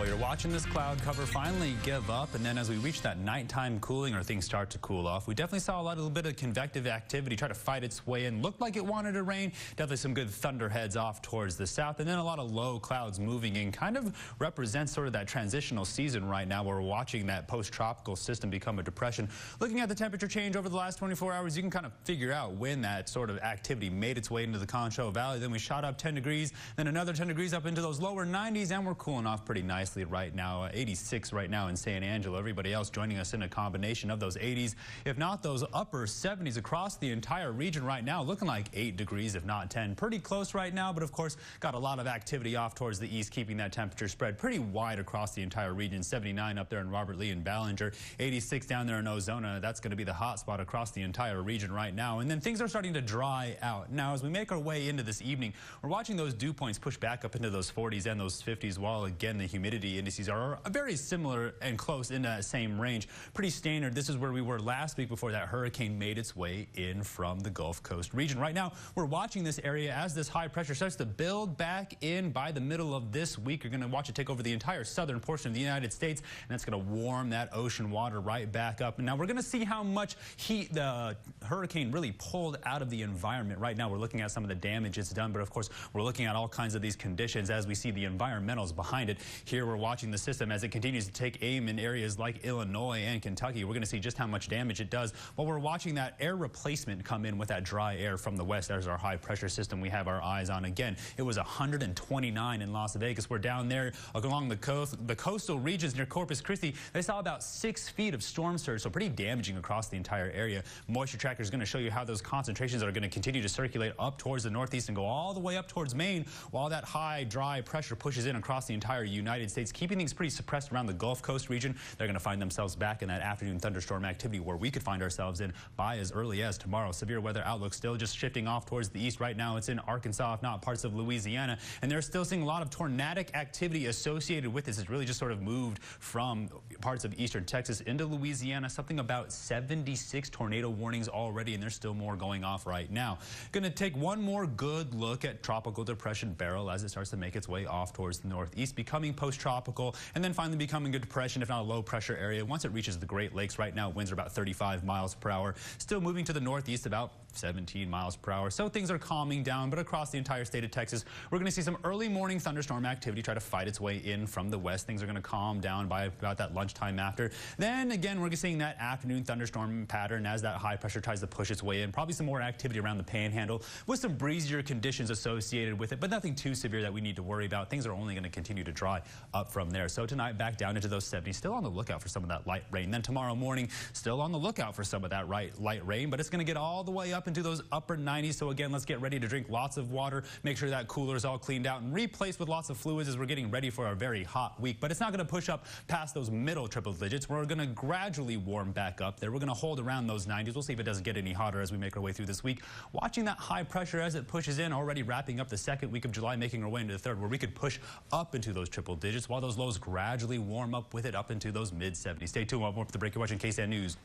Well, you're watching this cloud cover finally give up, and then as we reach that nighttime cooling or things start to cool off, we definitely saw a little bit of convective activity try to fight its way in. Looked like it wanted to rain. Definitely some good thunderheads off towards the south, and then a lot of low clouds moving in. Kind of represents sort of that transitional season right now where we're watching that post-tropical system become a depression. Looking at the temperature change over the last 24 hours, you can kind of figure out when that sort of activity made its way into the Concho Valley. Then we shot up 10 degrees, then another 10 degrees up into those lower 90s, and we're cooling off pretty nicely right now. 86 right now in San Angelo. Everybody else joining us in a combination of those 80s, if not those upper 70s across the entire region right now. Looking like 8 degrees, if not 10. Pretty close right now, but of course got a lot of activity off towards the east, keeping that temperature spread pretty wide across the entire region. 79 up there in Robert Lee and Ballinger. 86 down there in Ozona. That's going to be the hot spot across the entire region right now. And then things are starting to dry out. Now, as we make our way into this evening, we're watching those dew points push back up into those 40s and those 50s, while again the humidity indices are very similar and close in that same range. Pretty standard. This is where we were last week before that hurricane made its way in from the Gulf Coast region. Right now, we're watching this area as this high pressure starts to build back in by the middle of this week. You're going to watch it take over the entire southern portion of the United States, and that's going to warm that ocean water right back up. And now we're going to see how much heat the hurricane really pulled out of the environment. Right now, we're looking at some of the damage it's done, but of course, we're looking at all kinds of these conditions as we see the environmentals behind it. Here, we're watching the system as it continues to take aim in areas like Illinois and Kentucky. We're going to see just how much damage it does while we're watching that air replacement come in with that dry air from the west. There's our high pressure system we have our eyes on. Again, it was 129 in Las Vegas. We're down there along the coast, the coastal regions near Corpus Christi. They saw about 6 feet of storm surge, so pretty damaging across the entire area. Moisture tracker is going to show you how those concentrations are going to continue to circulate up towards the northeast and go all the way up towards Maine, while that high dry pressure pushes in across the entire United States, keeping things pretty suppressed around the Gulf Coast region. They're going to find themselves back in that afternoon thunderstorm activity where we could find ourselves in by as early as tomorrow. Severe weather outlook still just shifting off towards the east. Right now it's in Arkansas, if not parts of Louisiana, and they're still seeing a lot of tornadic activity associated with this. It's really just sort of moved from parts of eastern Texas into Louisiana. Something about 76 tornado warnings already, and there's still more going off right now. Going to take one more good look at Tropical Depression Beryl as it starts to make its way off towards the northeast, becoming post-tropical, and then finally becoming a depression, if not a low pressure area. Once it reaches the Great Lakes, right now winds are about 35 miles per hour. Still moving to the northeast about 17 miles per hour. So things are calming down, but across the entire state of Texas, we're going to see some early morning thunderstorm activity try to fight its way in from the west. Things are going to calm down by about that lunchtime after. Then again, we're seeing that afternoon thunderstorm pattern as that high pressure tries to push its way in. Probably some more activity around the panhandle with some breezier conditions associated with it, but nothing too severe that we need to worry about. Things are only going to continue to dry up from there. So tonight back down into those 70s, still on the lookout for some of that light rain. Then tomorrow morning, still on the lookout for some of that light rain, but it's going to get all the way up into those upper 90s. So again, let's get ready to drink lots of water, make sure that cooler is all cleaned out and replaced with lots of fluids as we're getting ready for a very hot week. But it's not going to push up past those middle triple digits. We're going to gradually warm back up there. We're going to hold around those 90s. We'll see if it doesn't get any hotter as we make our way through this week. Watching that high pressure as it pushes in, already wrapping up the second week of July, making our way into the third, where we could push up into those triple digits while those lows gradually warm up with it up into those mid 70s. Stay tuned. More for the break. You're watching KSAN News.